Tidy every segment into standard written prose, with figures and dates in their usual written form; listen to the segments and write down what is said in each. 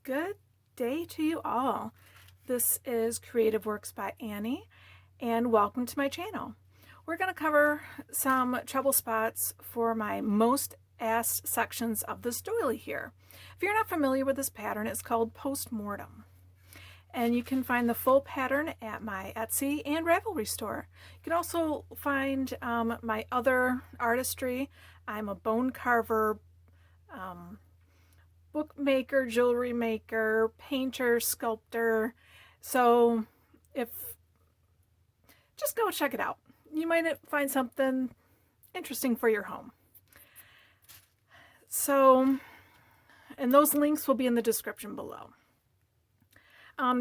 Good day to you all. This is Creative Works by Annie, and welcome to my channel. We're going to cover some trouble spots for my most asked sections of this doily here. If you're not familiar with this pattern, it's called Postmortem. And you can find the full pattern at my Etsy and Ravelry store. You can also find my other artistry. I'm a bone carver, bookmaker, jewelry maker, painter, sculptor. So just go check it out. You might find something interesting for your home. So, and those links will be in the description below.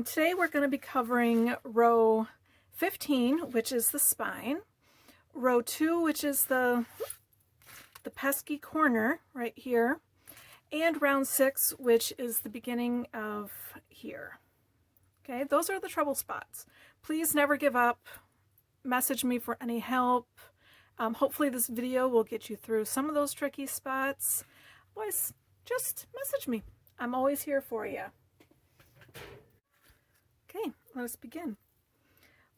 Today we're going to be covering row 15, which is the spine, row 2, which is the pesky corner right here, and round 6, which is the beginning of here. Okay, those are the trouble spots. Please never give up. Message me for any help. Hopefully this video will get you through some of those tricky spots. Otherwise, just message me. I'm always here for you. Okay, let's begin.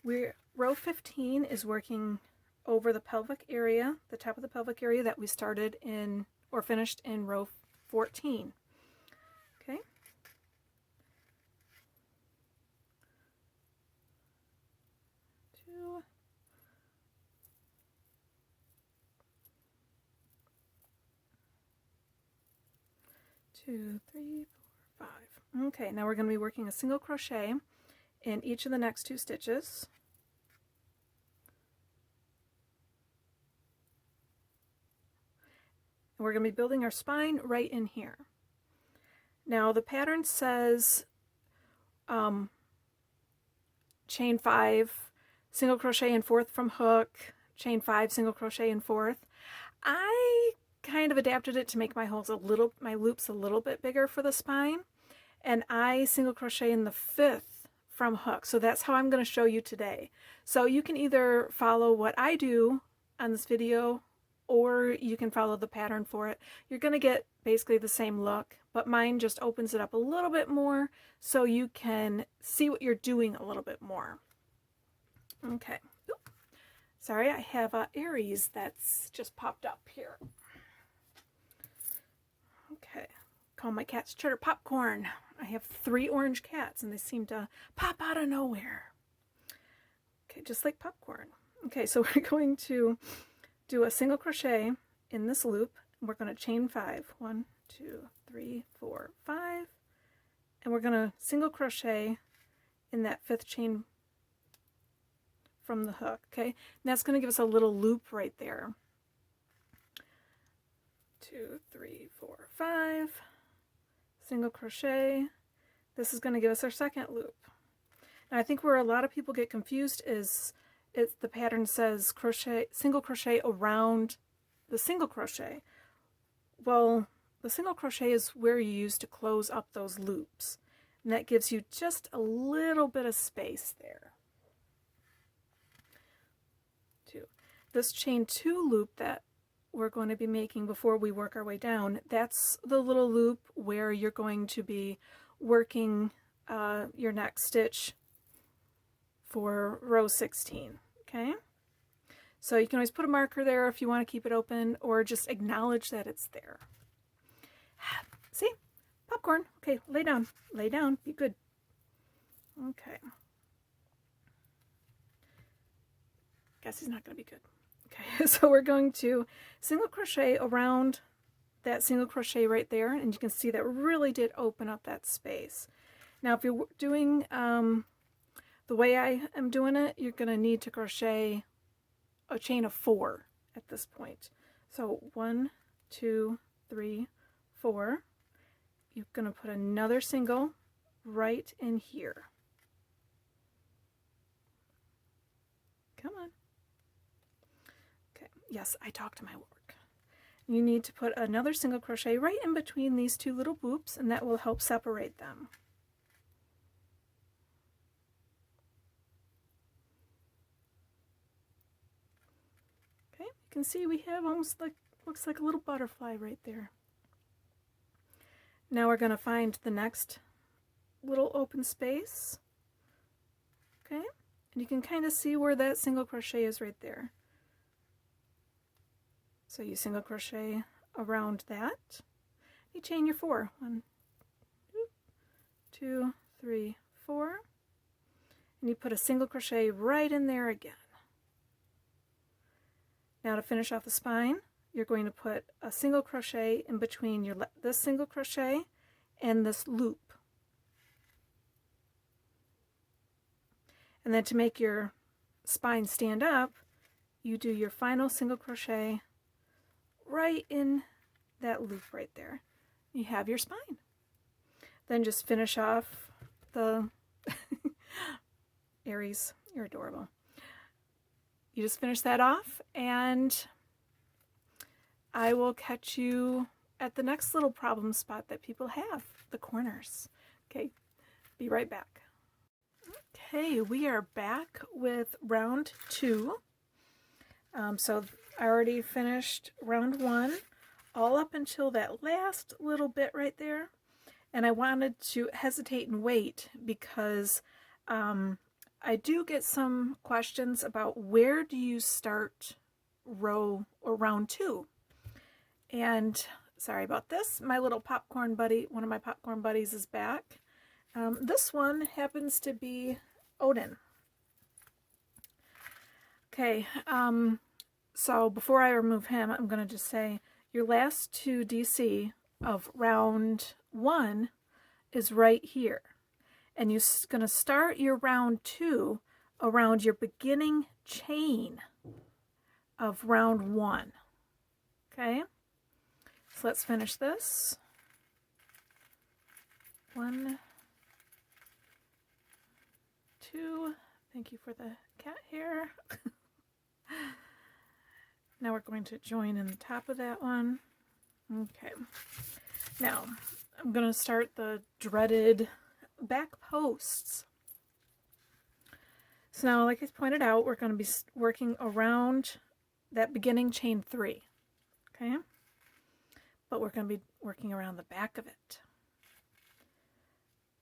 Row 15 is working over the pelvic area, the top of the pelvic area that we started in or finished in row 14. Okay. Two. Two, three, four, five. Okay, now we're going to be working a single crochet in each of the next 2 stitches. And we're going to be building our spine right in here. Now the pattern says chain 5, single crochet in 4th from hook, chain 5, single crochet in 4th. I kind of adapted it to make my loops a little bit bigger for the spine, and I single crochet in the 5th from hook. So that's how I'm going to show you today. So you can either follow what I do on this video, or you can follow the pattern for it. You're going to get basically the same look, but mine just opens it up a little bit more so you can see what you're doing a little bit more. Okay. Oop. Sorry, I have Aries that's just popped up here. Okay. Call my cats Cheddar Popcorn. I have 3 orange cats and they seem to pop out of nowhere. Okay, just like popcorn. Okay, so we're going to do a single crochet in this loop, and we're going to chain 5. 1, 2, 3, 4, 5. And we're going to single crochet in that 5th chain from the hook, okay? And that's going to give us a little loop right there. 2, 3, 4, 5. Single crochet. This is going to give us our 2nd loop. Now I think where a lot of people get confused is the pattern says single crochet around the single crochet. Well, the single crochet is where you use to close up those loops, and that gives you just a little bit of space there. 2. This chain 2 loop that we're going to be making before we work our way down, that's the little loop where you're going to be working your next stitch for row 16, okay? So you can always put a marker there if you want to keep it open, or just acknowledge that it's there. See? Popcorn. Okay, lay down. Lay down. Be good. Okay. Guess he's not going to be good. Okay, so we're going to single crochet around that single crochet right there, and you can see that really did open up that space. Now if you're doing the way I am doing it, you're going to need to crochet a chain of 4 at this point. So 1, 2, 3, 4. You're going to put another single right in here. Come on. Okay, yes, I talk to my work. You need to put another single crochet right in between these 2 little boops, and that will help separate them. You can see we have almost looks like a little butterfly right there. Now we're going to find the next little open space. Okay, and you can kind of see where that single crochet is right there. So you single crochet around that. You chain your 4. 1, 2, 3, 4. And you put a single crochet right in there again. Now to finish off the spine, you're going to put a single crochet in between this single crochet and this loop. And then to make your spine stand up, you do your final single crochet right in that loop right there. You have your spine. Then just finish off the Aries, you're adorable. You just finish that off, and I will catch you at the next little problem spot that people have, the corners. Okay, be right back. Okay, we are back with round 2. So I already finished round 1, all up until that last little bit right there. And I wanted to hesitate and wait because I do get some questions about where do you start row or round 2. And sorry about this, my little popcorn buddy, one of my popcorn buddies is back. This one happens to be Odin. Okay, so before I remove him, I'm going to just say your last 2 DC of round 1 is right here. And you're going to start your round 2 around your beginning chain of round 1. Okay, so let's finish this. 1, 2, thank you for the cat hair. Now we're going to join in the top of that one. Okay, now I'm going to start the dreaded back posts. So now, like I pointed out, we're going to be working around that beginning chain 3. Okay, but we're going to be working around the back of it.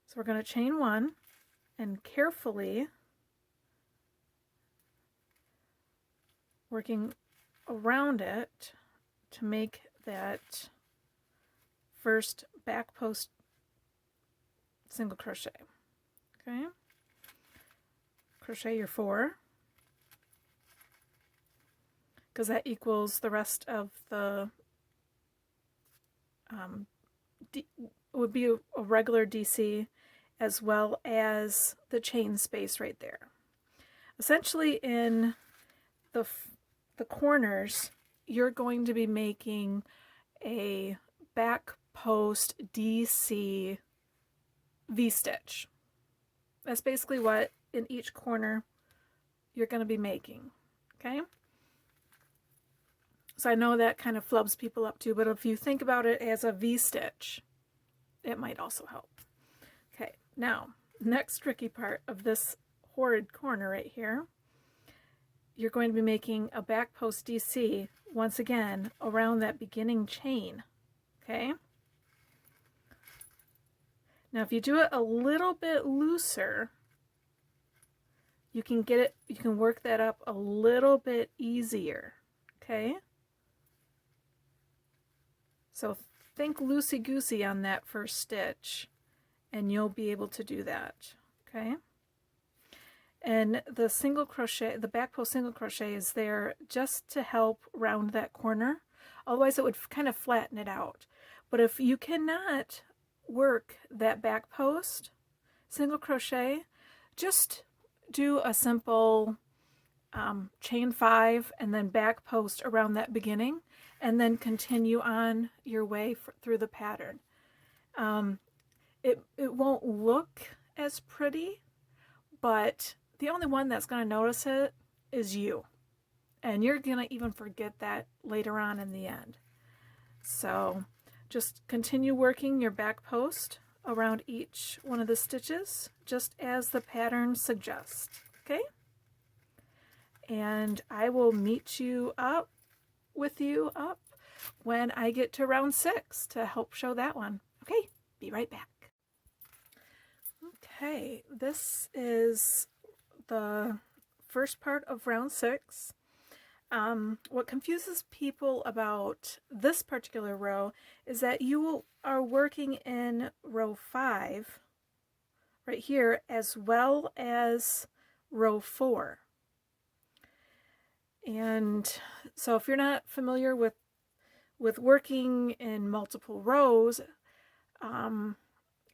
So we're going to chain 1 and carefully working around it to make that first back post single crochet. Okay, crochet your 4 because that equals the rest of the would be a regular DC as well as the chain space right there. Essentially in the corners, you're going to be making a back post DC V-stitch. That's basically what in each corner you're going to be making. Okay? So I know that kind of flubs people up too, but if you think about it as a V-stitch, it might also help. Okay, now, next tricky part of this horrid corner right here, you're going to be making a back post DC once again around that beginning chain. Okay? Now if you do it a little bit looser, you can get it, you can work that up a little bit easier. Okay? So think loosey-goosey on that first stitch and you'll be able to do that. Okay? And the single crochet, the back post single crochet is there just to help round that corner. Otherwise it would kind of flatten it out. But if you cannot work that back post single crochet, just do a simple chain 5 and then back post around that beginning and then continue on your way through the pattern. It won't look as pretty, but the only one that's going to notice it is you. And you're going to even forget that later on in the end. So just continue working your back post around each one of the stitches, just as the pattern suggests. Okay? And I will meet you up when I get to round 6 to help show that one. Okay, be right back. Okay, this is the first part of round 6. What confuses people about this particular row is that you are working in row 5 right here as well as row 4. And so if you're not familiar with working in multiple rows,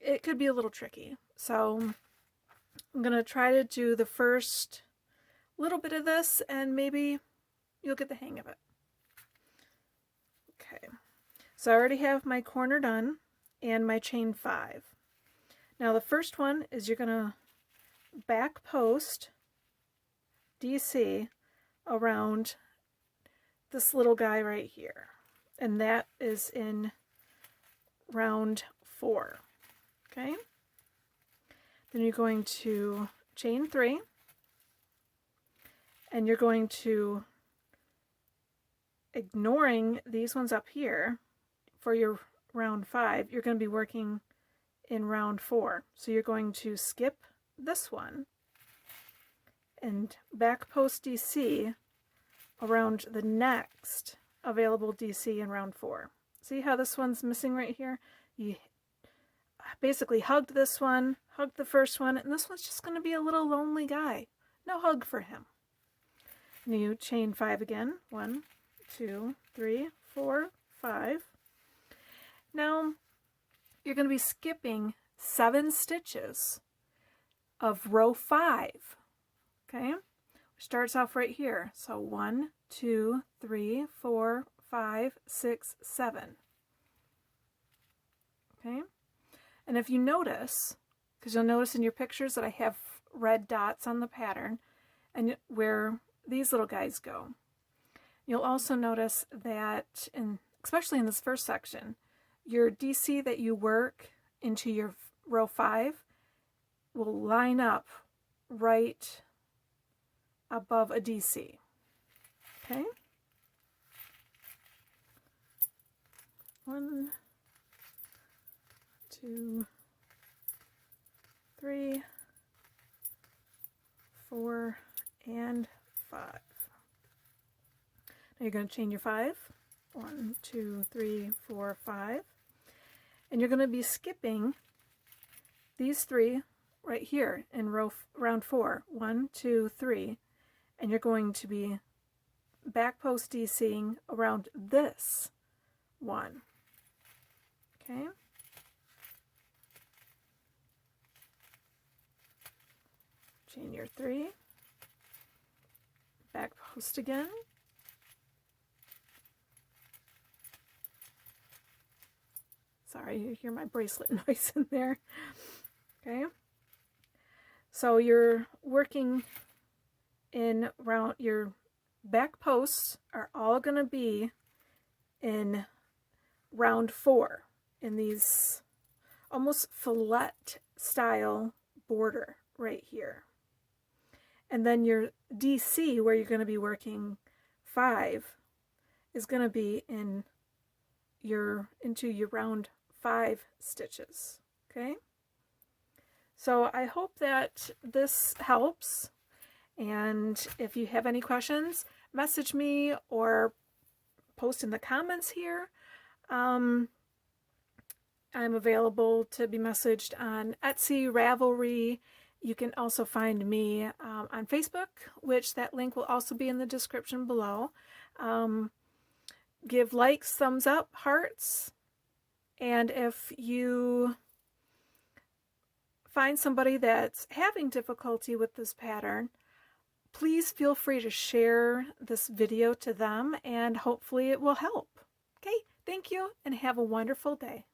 it could be a little tricky. So I'm going to try to do the first little bit of this and maybe you'll get the hang of it. Okay, so I already have my corner done and my chain 5. Now the first one is you're going to back post DC around this little guy right here, and that is in round 4. Okay, then you're going to chain 3 and you're going to, ignoring these ones up here for your round 5, you're going to be working in round 4. So you're going to skip this one and back post DC around the next available DC in round 4. See how this one's missing right here? You basically hugged this one, hugged the first one, and this one's just going to be a little lonely guy. No hug for him. And you chain 5 again. 1, 2, 3, 4, 5. Now you're going to be skipping 7 stitches of row 5. Okay, starts off right here. So 1, 2, 3, 4, 5, 6, 7. Okay, and if you notice, because you'll notice in your pictures that I have red dots on the pattern and where these little guys go. You'll also notice that, especially in this first section, your DC that you work into your row 5 will line up right above a DC. Okay? 1, 2, 3, 4, and 5. Now you're going to chain your 5. 1, 2, 3, 4, 5. And you're going to be skipping these 3 right here in round 4. 1, 2, 3. And you're going to be back post DCing around this one. Okay? Chain your 3. Back post again. Sorry, you hear my bracelet noise in there. Okay. So you're working in round, your back posts are all going to be in round 4 in these almost fillet style border right here. And then your DC, where you're going to be working 5, is going to be in into your round 5 stitches. Okay? So I hope that this helps. And if you have any questions, message me or post in the comments here. I'm available to be messaged on Etsy, Ravelry. You can also find me on Facebook, which that link will also be in the description below. Give likes, thumbs up, hearts, and if you find somebody that's having difficulty with this pattern, please feel free to share this video to them and hopefully it will help. Okay, thank you and have a wonderful day.